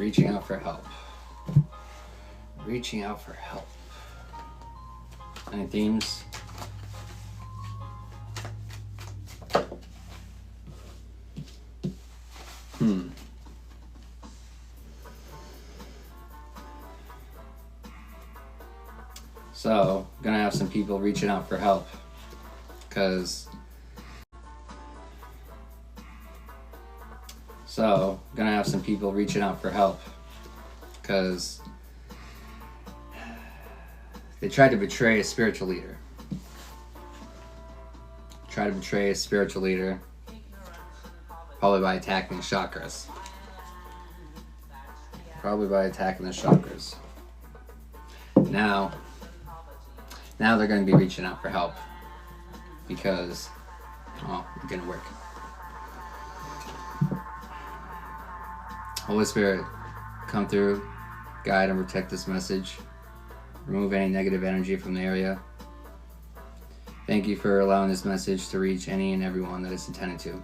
Reaching out for help. Reaching out for help. Any themes? So, gonna have some people reaching out for help, because they tried to betray a spiritual leader. Probably by attacking the chakras. Now they're going to be reaching out for help because, it didn't work. Holy Spirit, come through, guide and protect this message. Remove any negative energy from the area. Thank you for allowing this message to reach any and everyone that it's intended to.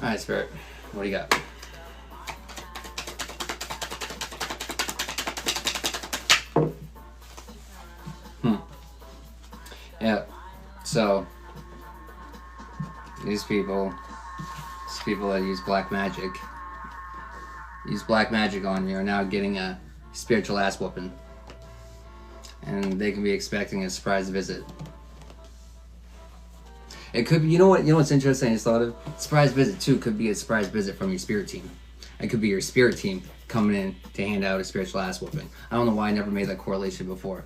Alright, Spirit, what do you got? Yeah, so these people that use black magic on you are now getting a spiritual ass whooping, and they can be expecting a surprise visit. It could be, you know what's interesting, I just thought of, surprise visit too could be a surprise visit from your spirit team. It could be your spirit team coming in to hand out a spiritual ass whooping. I don't know why I never made that correlation before.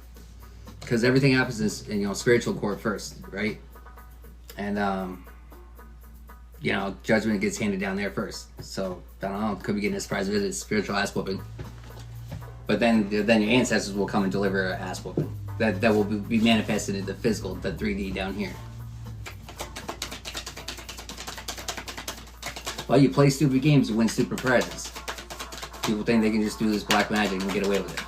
Because everything happens in spiritual court first, right? And judgment gets handed down there first. So I don't know, could be getting a surprise visit, spiritual ass whooping. But then your ancestors will come and deliver an ass whooping. That will be manifested in the physical, the 3D down here. Well, you play stupid games, you win stupid prizes. People think they can just do this black magic and get away with it.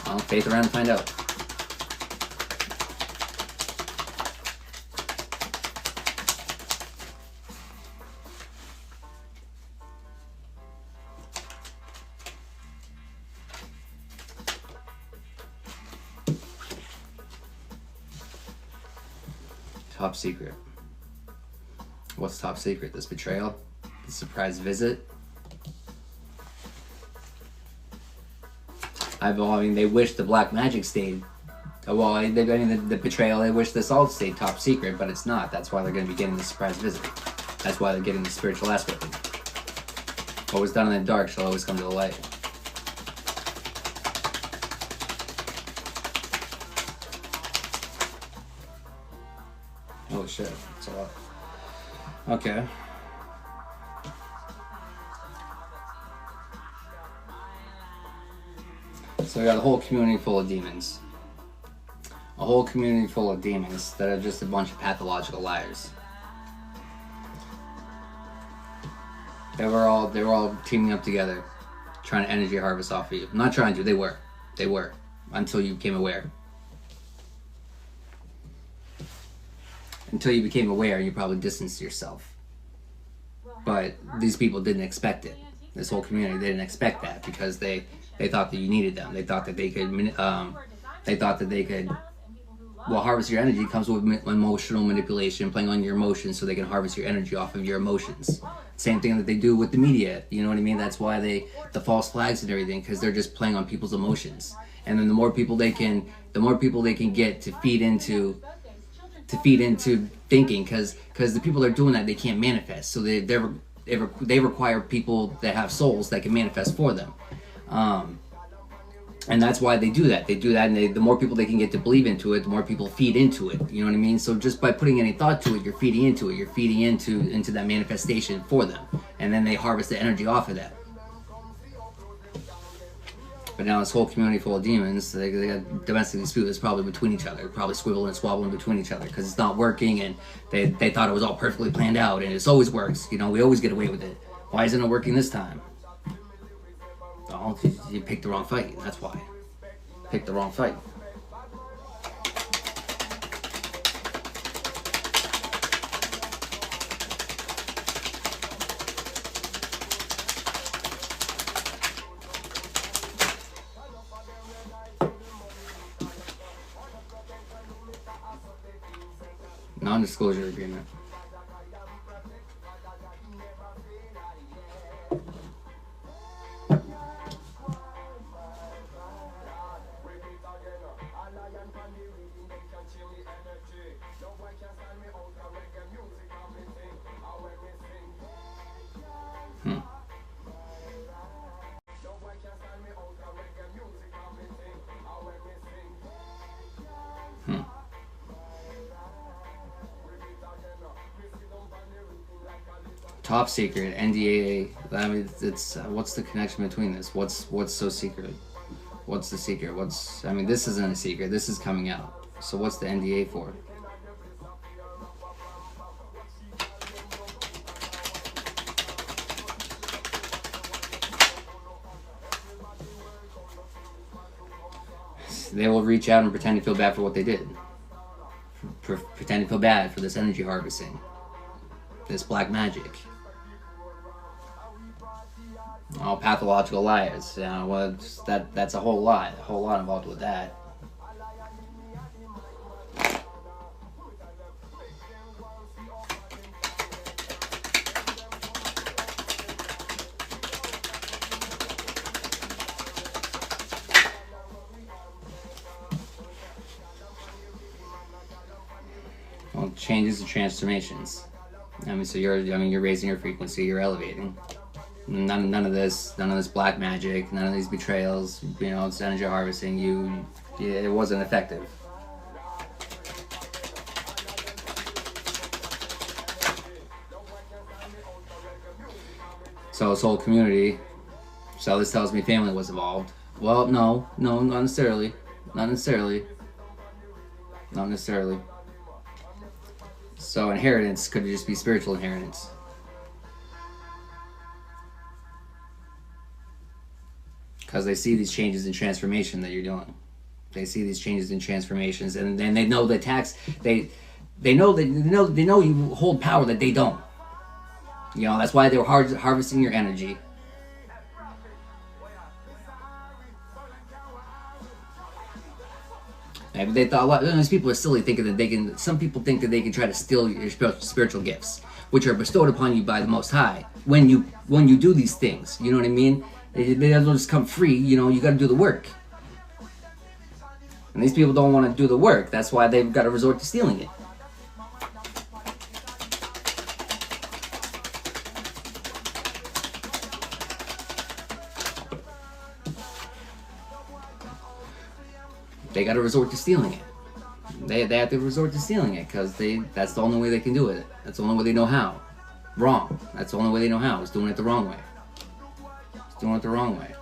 Well, faith around and find out. Top secret. What's top secret? This betrayal? The surprise visit? They wish the black magic stayed. The betrayal, they wish this all stayed top secret, but it's not. That's why they're going to be getting the surprise visit. That's why they're getting the spiritual aspect. What was done in the dark shall always come to the light. Holy shit, that's a lot. Okay. So we got a whole community full of demons. A whole community full of demons that are just a bunch of pathological liars. They were all teaming up together, trying to energy harvest off of you. Not trying to, they were. Until you became aware. Until you became aware, you probably distanced yourself. But these people didn't expect it. This whole community, they didn't expect that because they thought that you needed them. They thought that they could, harvest your energy comes with emotional manipulation, playing on your emotions so they can harvest your energy off of your emotions. Same thing that they do with the media, you know what I mean? That's why the false flags and everything, because they're just playing on people's emotions. And then the more people they can get to feed into thinking, because the people that are doing that, they can't manifest. So they require people that have souls that can manifest for them. And that's why they do that. And the more people they can get to believe into it, the more people feed into it. You know what I mean? So just by putting any thought to it, you're feeding into it. You're feeding into that manifestation for them. And then they harvest the energy off of that. But now this whole community full of demons, they got domestic dispute that's probably between each other, probably squibbling and squabbling between each other because it's not working, and they thought it was all perfectly planned out, and it always works. You know, we always get away with it. Why isn't it working this time? Well, you picked the wrong fight. That's why. Picked the wrong fight. Non-disclosure agreement. Top secret, NDAA. I mean, it's what's the connection between this? What's so secret? What's the secret? I mean, this isn't a secret. This is coming out. So what's the NDA for? They will reach out and pretend to feel bad for what they did. Pretend to feel bad for this energy harvesting. This black magic. All pathological liars. Well, that's a whole lot involved with that. Well, changes and transformations. I mean, so you're raising your frequency, you're elevating. None of this black magic, none of these betrayals. You know, it's energy harvesting. It wasn't effective. So this whole community. So this tells me family was involved. Well, no, not necessarily. Not necessarily. So inheritance could just be spiritual inheritance. Because they see these changes in transformation that you're doing. They see these changes in transformations, and then they know the attacks. They know you hold power that they don't. You know, that's why they were harvesting your energy. Maybe they thought, well, these people are silly thinking that they can. Some people think that they can try to steal your spiritual gifts, which are bestowed upon you by the Most High. When you do these things, you know what I mean. They don't just come free. You know, you got to do the work. And these people don't want to do the work. That's why they've got to resort to stealing it. They got to resort to stealing it. They have to resort to stealing it because that's the only way they can do it. That's the only way they know how. Wrong. That's the only way they know how. Is doing it the wrong way. Doing it the wrong way.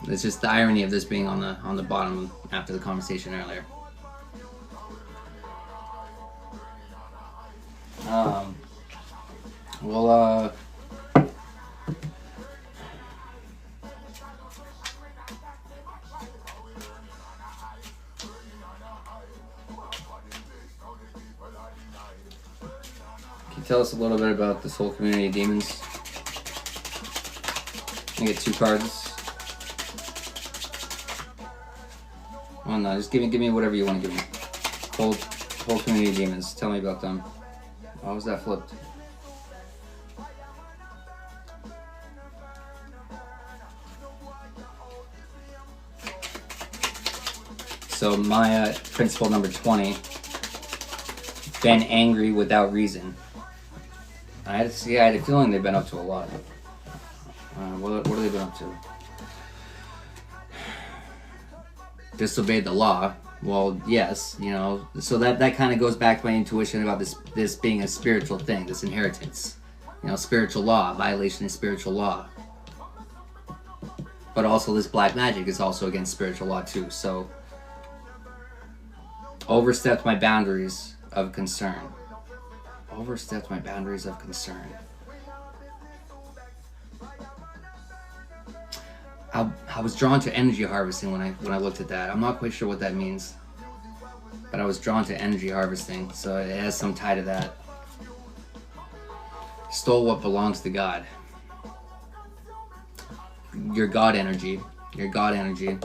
It's just the irony of this being on the bottom after the conversation earlier. Can you tell us a little bit about this whole community of demons? I get 2 cards. Oh no, just give me whatever you want to give me. Whole community of demons. Tell me about them. How was that flipped? So Maya, principle number 20. Been angry without reason. I had a feeling they've been up to a lot. What have they been up to? Disobeyed the law. Well, yes, you know. So that kind of goes back to my intuition about this being a spiritual thing, this inheritance. You know, spiritual law, violation of spiritual law. But also this black magic is also against spiritual law too. So overstepped my boundaries of concern. Overstepped my boundaries of concern. I was drawn to energy harvesting when I looked at that. I'm not quite sure what that means, but I was drawn to energy harvesting, so it has some tie to that. Stole what belongs to God. Your God energy. Your God energy.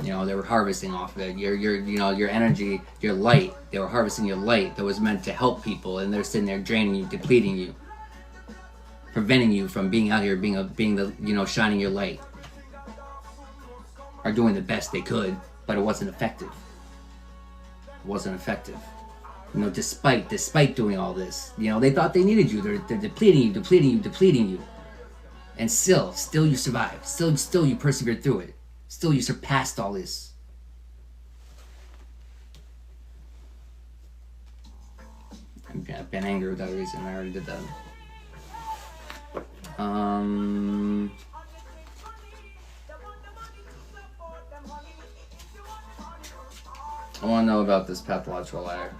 You know, they were harvesting off of it. Your energy, your light. They were harvesting your light that was meant to help people, and they're sitting there draining you, depleting you, preventing you from being out here, being the shining your light. Are doing the best they could, but it wasn't effective. It wasn't effective. You know, despite doing all this, you know, they thought they needed you. They're depleting you. And still you survived. Still you persevered through it. Still you surpassed all this. I've been angry without a reason. I already did that. I want to know about this pathological liar.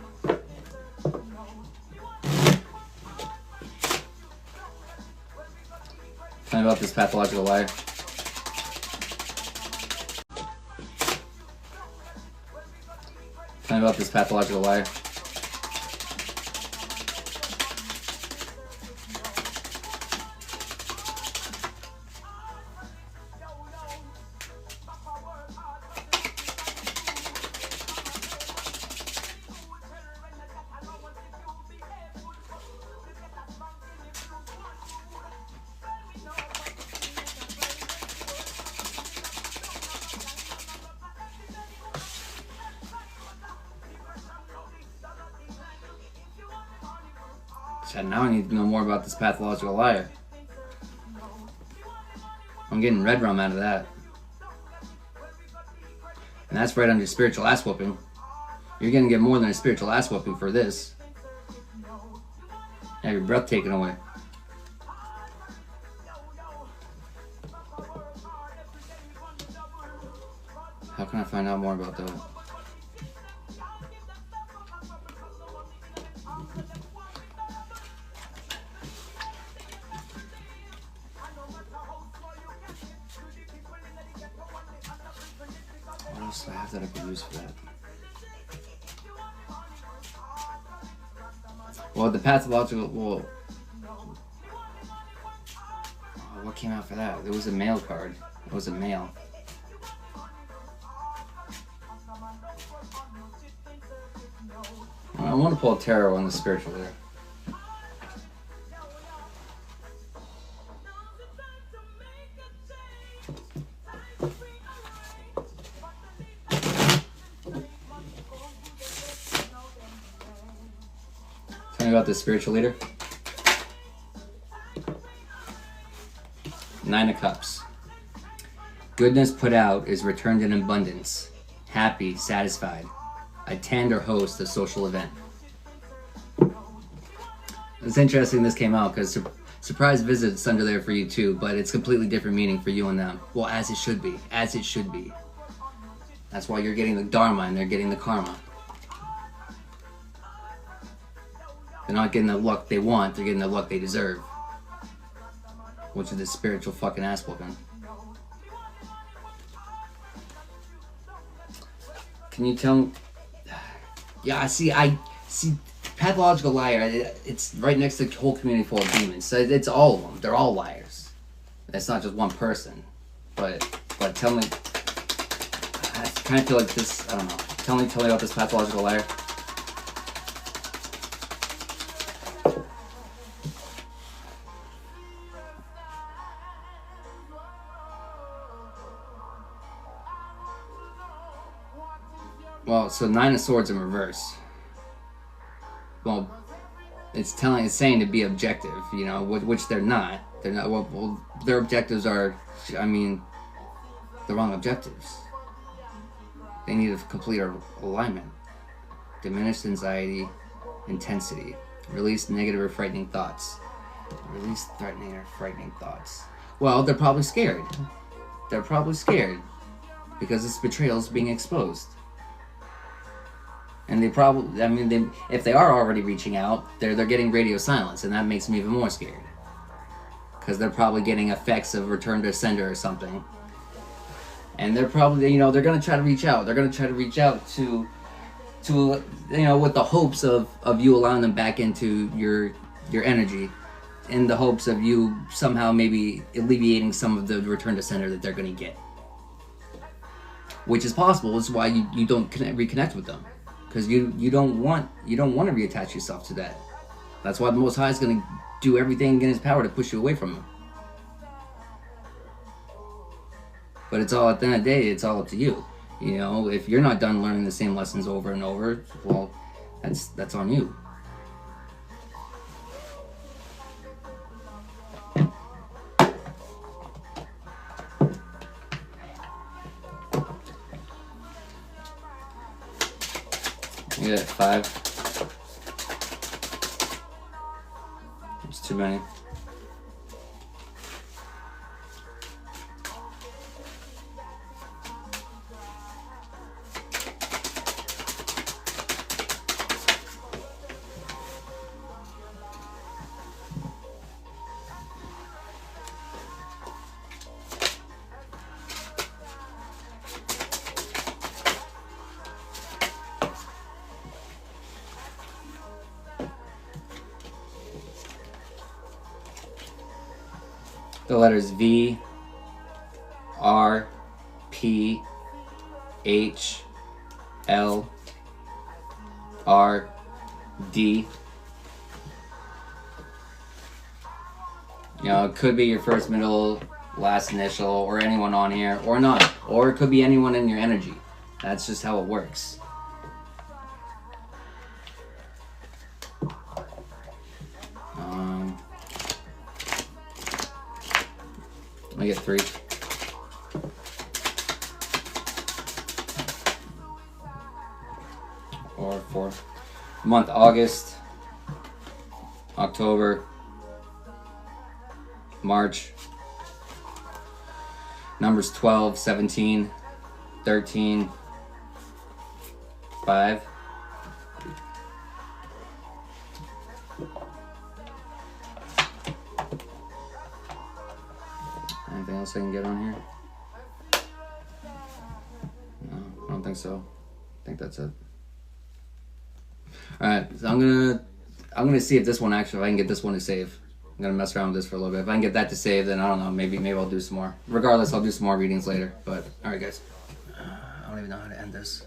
Tell me about this pathological liar. Tell me about this pathological liar. Now I need to know more about this pathological liar. I'm getting red rum out of that. And that's right under spiritual ass whooping. You're gonna get more than a spiritual ass whooping for this. Have your breath taken away. How can I find out more about that? What else do I have that I could use for that? Well, the pathological, what came out for that? It was a mail card. It was a mail. I want to pull a tarot on the spiritual there. Tell me about the spiritual leader. Nine of Cups. Goodness put out is returned in abundance. Happy, satisfied. Attend or host a social event. It's interesting this came out because surprise visits under there for you too, but it's completely different meaning for you and them. Well, as it should be. As it should be. That's why you're getting the dharma and they're getting the karma. They're not getting the luck they want, they're getting the luck they deserve. Which is this spiritual fucking ass whooping. Can you tell me? Yeah, I see pathological liar, it's right next to the whole community full of demons. So it's all of them. They're all liars. It's not just one person. But tell me, I kind of feel like this, I don't know. Tell me about this pathological liar. Well, so Nine of Swords in reverse. Well, it's saying to be objective, you know, which they're not. They're not. Well, their objectives are, I mean, the wrong objectives. They need a complete alignment. Diminished anxiety, intensity. Release negative or frightening thoughts. Release threatening or frightening thoughts. Well, they're probably scared. they're probably scared because this betrayal is being exposed. And they probably, I mean, if they are already reaching out, they're getting radio silence, and that makes me even more scared. Because they're probably getting effects of return to sender or something. And they're probably, you know, they're going to try to reach out. They're going to try to reach out to you know, with the hopes of you allowing them back into your energy, in the hopes of you somehow maybe alleviating some of the return to sender that they're going to get. Which is possible. It's why you don't reconnect with them. Because you don't want to reattach yourself to that. That's why the Most High is going to do everything in His power to push you away from Him. But it's all, at the end of the day, it's all up to you. You know, if you're not done learning the same lessons over and over, well, that's on you. You got 5. It's too many. The letters V, R, P, H, L, R, D. You know, it could be your first, middle, last initial, or anyone on here, or not. Or it could be anyone in your energy. That's just how it works. I get 3. Or 4. Month August, October, March. Numbers 12, 17, 13, 5. Anything else I can get on here? No, I don't think so. I think that's it. Alright, so I'm gonna see if this one actually, if I can get this one to save. I'm gonna mess around with this for a little bit. If I can get that to save, then I don't know, maybe I'll do some more. Regardless, I'll do some more readings later. But alright guys. I don't even know how to end this.